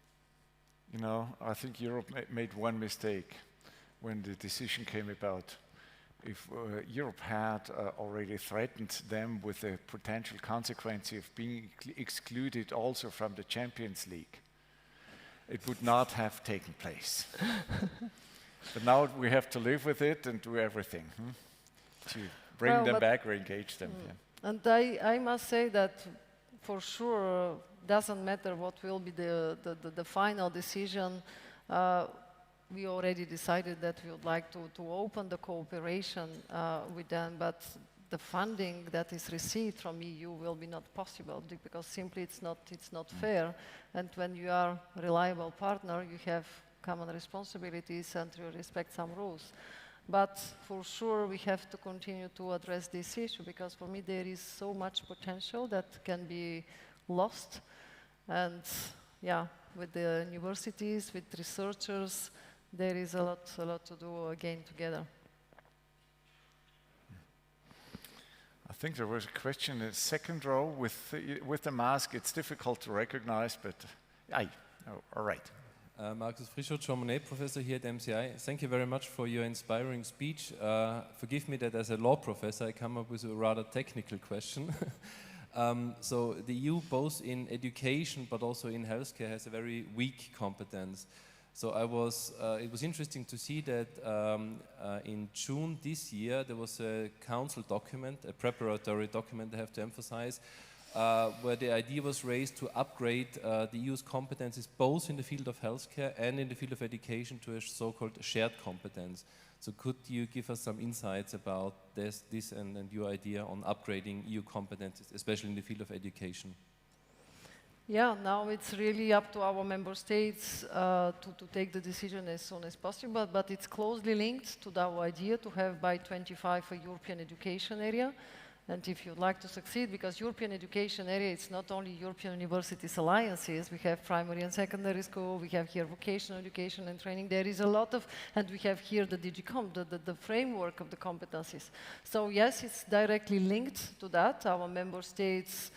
You know, I think Europe made one mistake when the decision came about. If Europe had already threatened them with the potential consequence of being excluded also from the Champions League, it would not have taken place. But now we have to live with it and do everything to bring them back or engage them. Yeah. And I must say that for sure doesn't matter what will be the final decision. We already decided that we would like to open the cooperation with them, but the funding that is received from EU will be not possible because simply it's not fair. And when you are a reliable partner, you have common responsibilities and to respect some rules. But for sure we have to continue to address this issue, because for me there is so much potential that can be lost. And yeah, with the universities, with researchers, there is a lot to do again together. I think there was a question in the second row with the mask. It's difficult to recognize, but all right. Markus Frischot, Jean-Monnet professor here at MCI. Thank you very much for your inspiring speech. Forgive me that as a law professor I come up with a rather technical question. So the EU, both in education but also in healthcare, has a very weak competence. So it was interesting to see that in June this year there was a council document, a preparatory document I have to emphasize, where the idea was raised to upgrade the EU's competences both in the field of healthcare and in the field of education to a so-called shared competence. So could you give us some insights about this and your idea on upgrading EU competences, especially in the field of education? Yeah, now it's really up to our member states to take the decision as soon as possible, but it's closely linked to our idea to have by 25 a European education area. And if you'd like to succeed, because European education area, it's not only European universities alliances, we have primary and secondary school, we have here vocational education and training, there is a lot of, and we have here the DigiCom, the framework of the competencies. So yes, it's directly linked to that. Our member states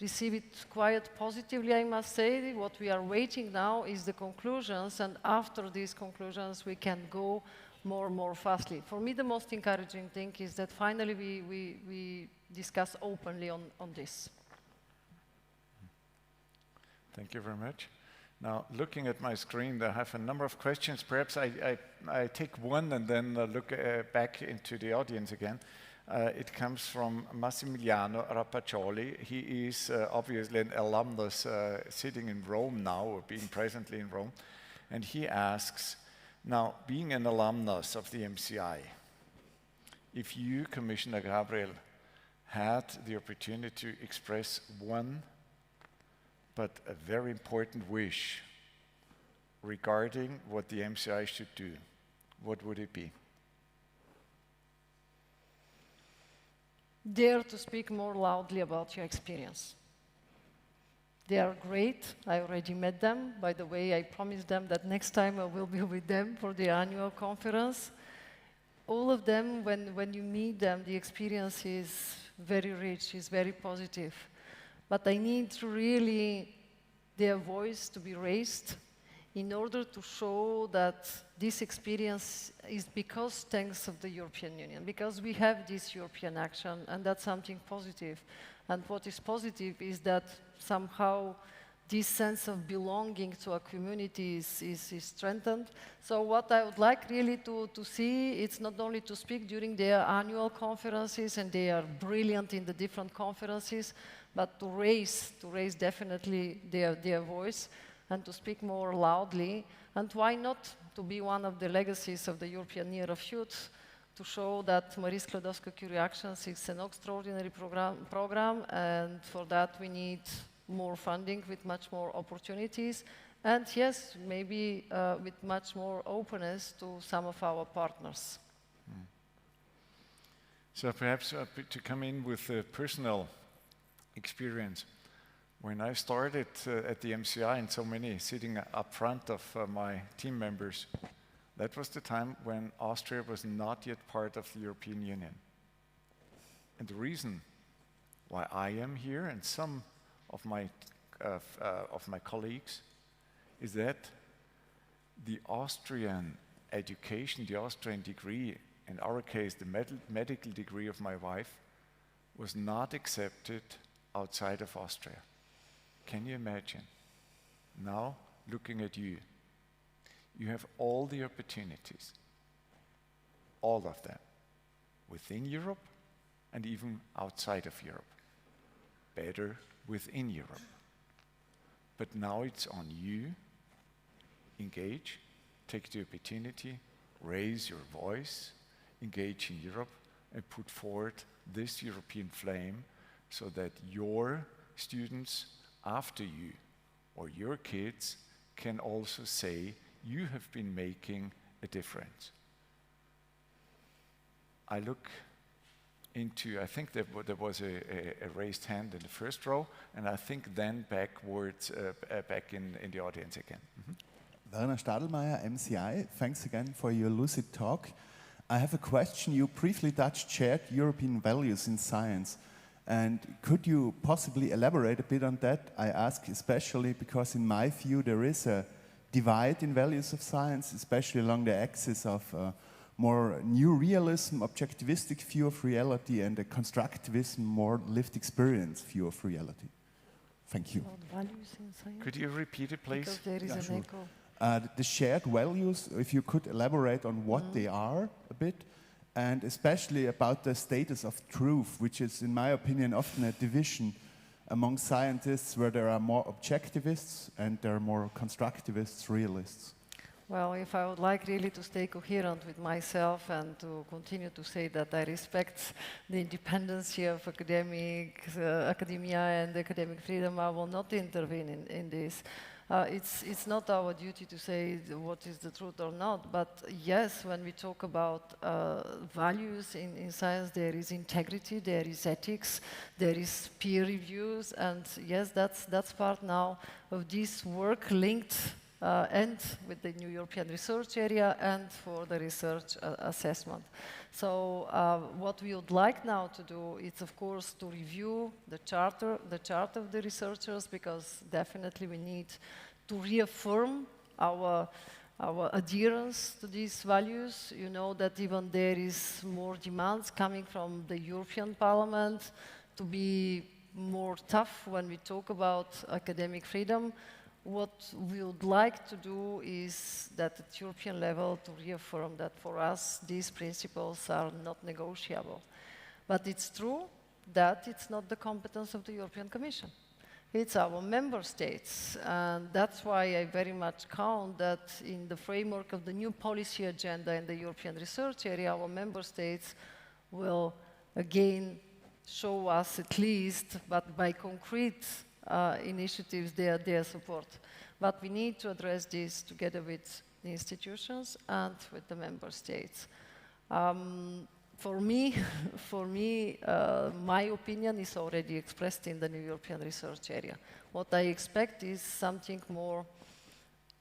receive it quite positively, I must say. What we are waiting now is the conclusions, and after these conclusions we can go more fastly. For me, the most encouraging thing is that finally we discuss openly on this. Thank you very much. Now, looking at my screen, I have a number of questions. Perhaps I take one and then look back into the audience again. It comes from Massimiliano Rapaccioli. He is obviously an alumnus sitting in Rome now, or being presently in Rome. And he asks, now, being an alumnus of the MCI, if you, Commissioner Gabriel, had the opportunity to express one, but a very important wish regarding what the MCI should do, what would it be? Dare to speak more loudly about your experience. They are great. I already met them. By the way, I promised them that next time I will be with them for the annual conference. All of them, when you meet them, the experience is very rich, is very positive. But I need really their voice to be raised in order to show that this experience is because thanks of the European Union, because we have this European action, and that's something positive. And what is positive is that somehow this sense of belonging to a community is strengthened. So what I would like really to see, it's not only to speak during their annual conferences, and they are brilliant in the different conferences, but to raise definitely their voice and to speak more loudly. And why not to be one of the legacies of the European Year of Youth, to show that Marie Skłodowska-Curie Actions is an extraordinary program, and for that we need more funding with much more opportunities, and yes, maybe with much more openness to some of our partners. So perhaps to come in with a personal experience. When I started at the MCI, and so many sitting up front of my team members, that was the time when Austria was not yet part of the European Union. And the reason why I am here, and some of my colleagues, is that the Austrian education, the Austrian degree, in our case the medical degree of my wife, was not accepted outside of Austria. Can you imagine? Now, looking at you, you have all the opportunities, all of them, within Europe and even outside of Europe. Better within Europe. But now it's on you. Engage, take the opportunity, raise your voice, engage in Europe, and put forward this European flame so that your students after you, or your kids, can also say, you have been making a difference. I look into, I think there was a raised hand in the first row, and I think then backwards, back in the audience again. Werner Stadelmeier, MCI, thanks again for your lucid talk. I have a question. You briefly touched shared European values in science. And could you possibly elaborate a bit on that? I ask especially because in my view there is a divide in values of science, especially along the axis of more new realism, objectivistic view of reality, and a constructivism, more lived experience view of reality. Thank you. Values in science? Could you repeat it, please? Because there is an sure. echo. The shared values, if you could elaborate on what they are a bit, and especially about the status of truth, which is, in my opinion, often a division among scientists where there are more objectivists and there are more constructivists, realists. Well, if I would like really to stay coherent with myself and to continue to say that I respect the independence of academia and academic freedom, I will not intervene in this. It's not our duty to say what is the truth or not, but yes, when we talk about values in science, there is integrity, there is ethics, there is peer reviews, and yes, that's part now of this work linked and with the new European research area and for the research assessment. So what we would like now to do is, of course, to review the chart of the researchers, because definitely we need to reaffirm our adherence to these values. You know that even there is more demands coming from the European Parliament to be more tough when we talk about academic freedom. What we would like to do is that at European level to reaffirm that for us these principles are not negotiable. But it's true that it's not the competence of the European Commission. It's our member states, and that's why I very much count that in the framework of the new policy agenda in the European research area, our member states will again show us at least, but by concrete initiatives, their support. But we need to address this together with the institutions and with the member states. For me, my opinion is already expressed in the new European research area. What I expect is something more,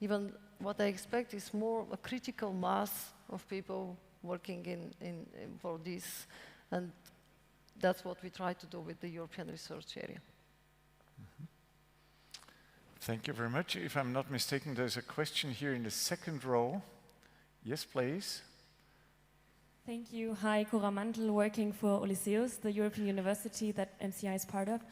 even what I expect is more a critical mass of people working for this, and that's what we try to do with the European research area. Thank you very much. If I'm not mistaken, there's a question here in the second row. Yes, please. Thank you. Hi, Cora Mantel, working for Oliseus, the European university that MCI is part of.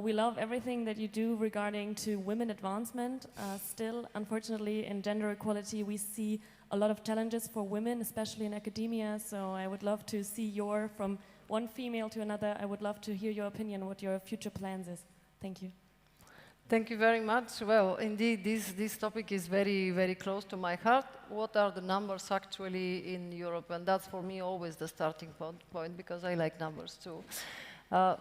We love everything that you do regarding to women advancement. Still, unfortunately, in gender equality, we see a lot of challenges for women, especially in academia. So I would love to see from one female to another, I would love to hear your opinion, what your future plans is. Thank you. Thank you very much. Well, indeed, this topic is very, very close to my heart. What are the numbers actually in Europe? And that's for me always the starting point, because I like numbers too.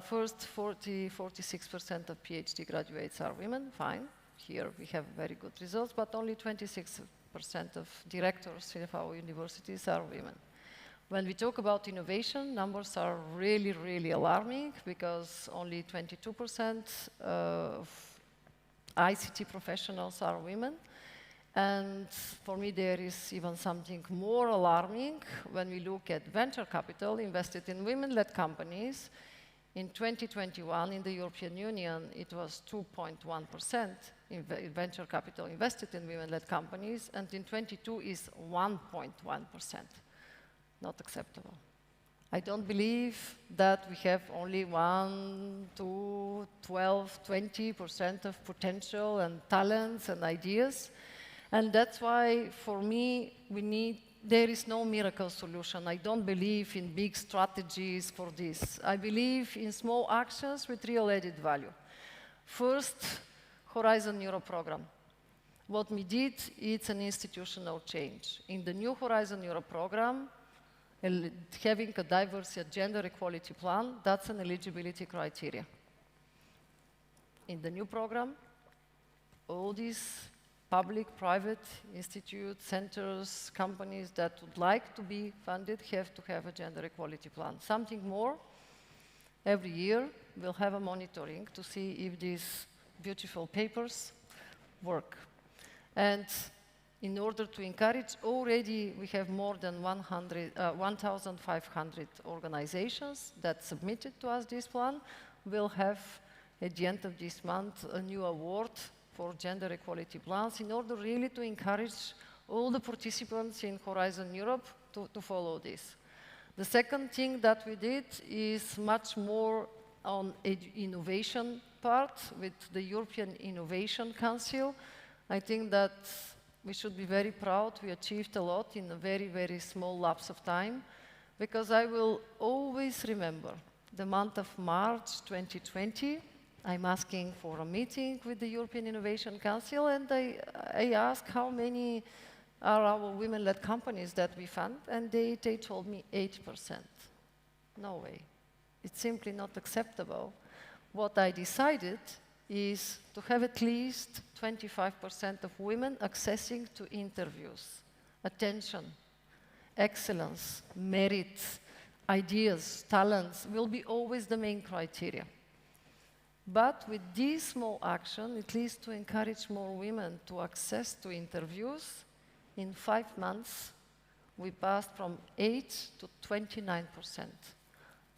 First, 46% of PhD graduates are women. Fine. Here we have very good results, but only 26% of directors of our universities are women. When we talk about innovation, numbers are really, really alarming, because only 22% of ICT professionals are women. And for me, there is even something more alarming when we look at venture capital invested in women-led companies. In 2021, in the European Union, it was 2.1% in venture capital invested in women-led companies, and in 22 is 1.1%. Not acceptable. I don't believe that we have only 1, 2, 12, 20% of potential and talents and ideas. And that's why, for me, there is no miracle solution. I don't believe in big strategies for this. I believe in small actions with real added value. First, Horizon Europe program. What we did, it's an institutional change. In the new Horizon Europe program, having a diversity and gender equality plan, that's an eligibility criteria. In the new program, all these public, private institutes, centers, companies that would like to be funded have to have a gender equality plan. Something more, every year, we'll have a monitoring to see if these beautiful papers work. And in order to encourage, already we have more than 1,500 organizations that submitted to us this plan. We'll have, at the end of this month, a new award for gender equality plans in order really to encourage all the participants in Horizon Europe to follow this. The second thing that we did is much more on innovation part with the European Innovation Council. I think that we should be very proud. We achieved a lot in a very, very small lapse of time, because I will always remember the month of March 2020. I'm asking for a meeting with the European Innovation Council, and I ask how many are our women-led companies that we fund, and they told me 8%. No way. It's simply not acceptable. What I decided is to have at least 25% of women accessing to interviews. Attention, excellence, merit, ideas, talents will be always the main criteria. But with this small action, at least to encourage more women to access to interviews, in 5 months, we passed from 8 to 29%.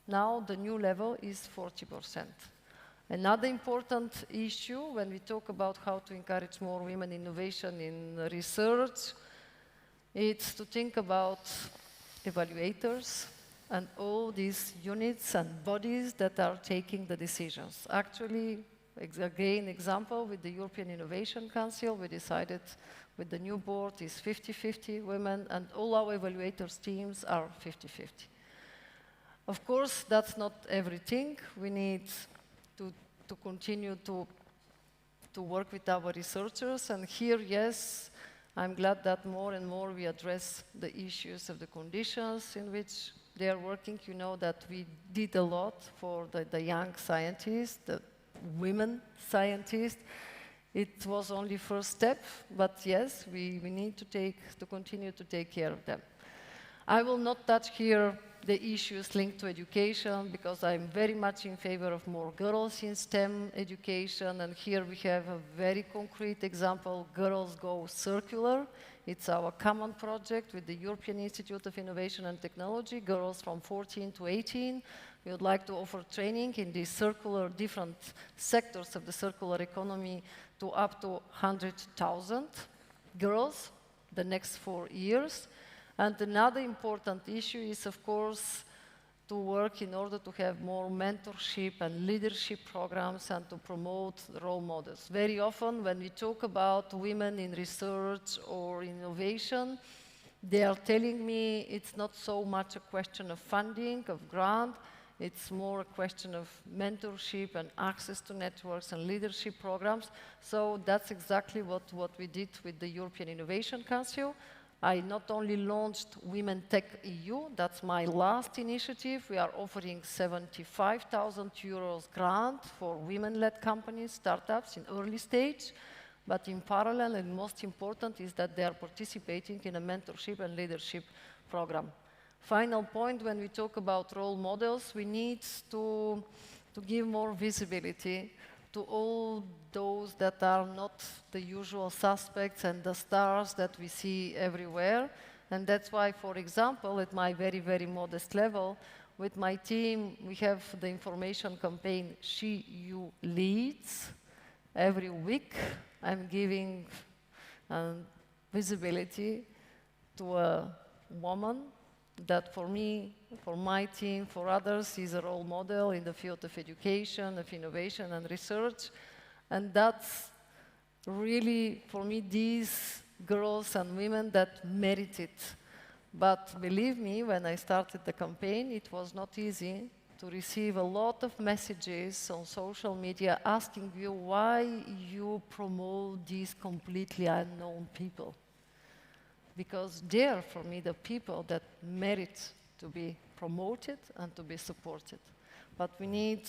Now the new level is 40%. Another important issue when we talk about how to encourage more women innovation in research, it's to think about evaluators and all these units and bodies that are taking the decisions. Actually, again, example with the European Innovation Council, we decided with the new board is 50-50 women, and all our evaluators teams are 50-50. Of course, that's not everything. We need to continue to work with our researchers, and here, yes, I'm glad that more and more we address the issues of the conditions in which they are working. You know that we did a lot for the young scientists, the women scientists. It was only first step, but yes, we need to continue to take care of them. I will not touch here the issues linked to education, because I'm very much in favor of more girls in STEM education, and here we have a very concrete example, Girls Go Circular. It's our common project with the European Institute of Innovation and Technology, girls from 14 to 18. We would like to offer training in these circular, different sectors of the circular economy to up to 100,000 girls the next 4 years. And another important issue is, of course, to work in order to have more mentorship and leadership programs and to promote role models. Very often when we talk about women in research or innovation, they are telling me it's not so much a question of funding, of grant, it's more a question of mentorship and access to networks and leadership programs. So that's exactly what we did with the European Innovation Council. I not only launched Women Tech EU, that's my last initiative. We are offering 75,000 euros grant for women-led companies, startups in early stage. But in parallel, and most important, is that they are participating in a mentorship and leadership program. Final point, when we talk about role models, we need to give more visibility to all those that are not the usual suspects and the stars that we see everywhere. And that's why, for example, at my very, very modest level, with my team, we have the information campaign, She, You Leads. Every week, I'm giving visibility to a woman that for me, for my team, for others, is a role model in the field of education, of innovation and research. And that's really, for me, these girls and women that merit it. But believe me, when I started the campaign, it was not easy to receive a lot of messages on social media asking you why you promote these completely unknown people. Because they are, for me, the people that merit to be promoted and to be supported. But we need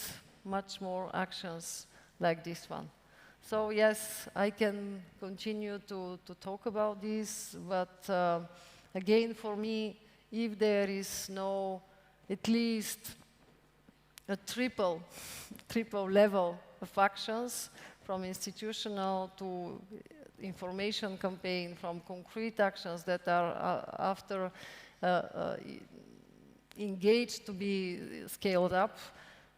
much more actions like this one. So yes, I can continue to talk about this, but again, for me, if there is no, at least a triple level of actions, from institutional to information campaign, from concrete actions that are after engaged to be scaled up,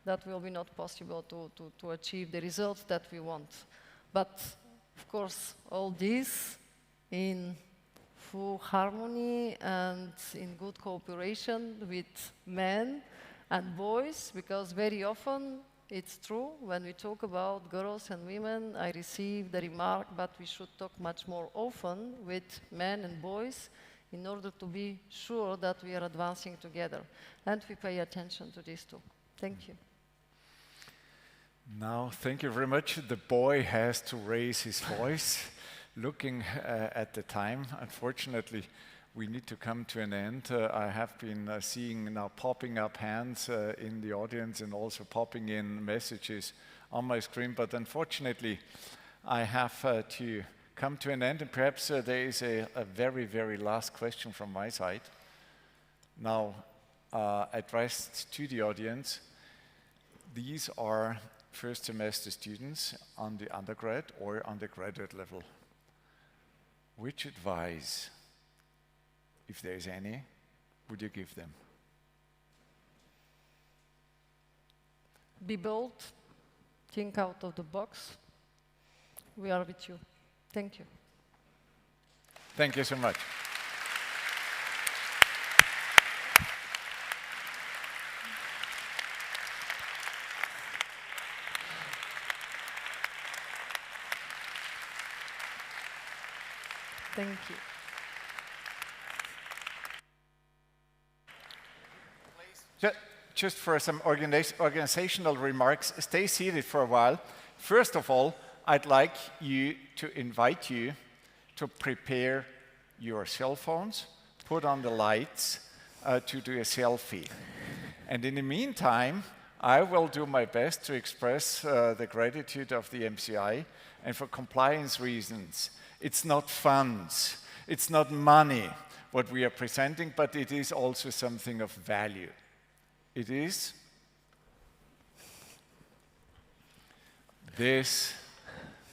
that will be not possible to achieve the results that we want. But of course, all this in full harmony and in good cooperation with men and boys, because very often it's true, when we talk about girls and women, I receive the remark, but we should talk much more often with men and boys in order to be sure that we are advancing together. And we pay attention to this too. Thank you. Now, thank you very much. The boy has to raise his voice. Looking at the time, unfortunately, we need to come to an end. I have been seeing now popping up hands in the audience and also popping in messages on my screen, but unfortunately, I have to come to an end, and perhaps there is a very, very last question from my side. Now, addressed to the audience. These are first semester students on the undergrad or undergraduate level. Which advice, if there is any, would you give them? Be bold, think out of the box. We are with you. Thank you. Thank you so much. Thank you. Just for some organizational remarks, stay seated for a while. First of all, I'd like to invite you to prepare your cell phones, put on the lights to do a selfie. And in the meantime, I will do my best to express the gratitude of the MCI, and for compliance reasons, it's not funds, it's not money what we are presenting, but it is also something of value. It is this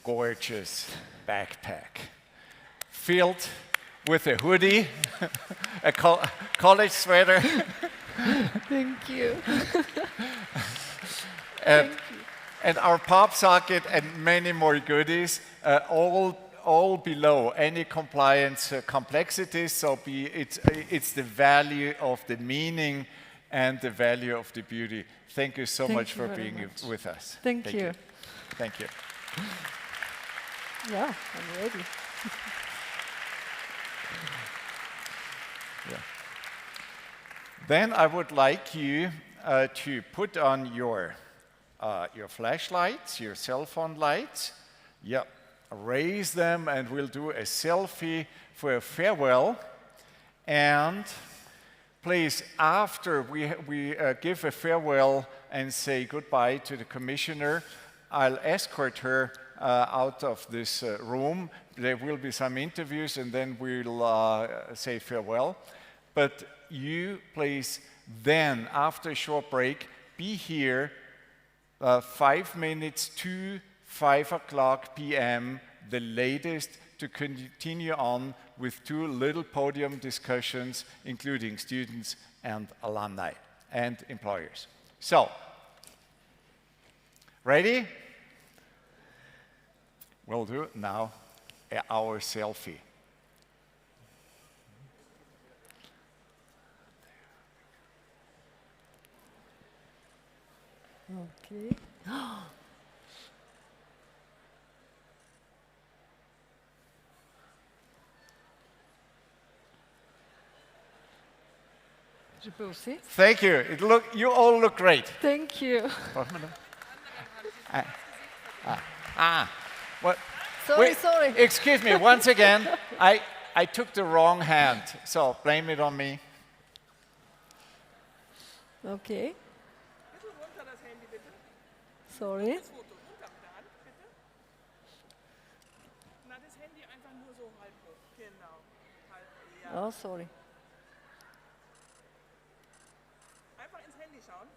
gorgeous backpack filled with a hoodie, a college sweater. Thank you. And our pop socket and many more goodies, all below any compliance complexities. So it's the value of the meaning and the value of the beauty. Thank you so much for being with us. Thank you. Thank you. Yeah, I'm ready. Yeah. Then I would like you to put on your flashlights, your cell phone lights. Yeah, raise them, and we'll do a selfie for a farewell. And please, after we give a farewell and say goodbye to the commissioner, I'll escort her out of this room. There will be some interviews, and then we'll say farewell. But you, please, then, after a short break, be here 5 minutes to 5 o'clock p.m., the latest, to continue on with 2 little podium discussions, including students and alumni and employers. So, ready? We'll do now our selfie. Okay. Je peux aussi? Thank you. You all look great. Thank you. What? Sorry. Excuse me, once again, I took the wrong hand, so blame it on me. Okay. Sorry. Oh, sorry. Einfach ins Handy schauen.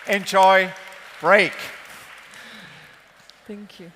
Enjoy break. Thank you.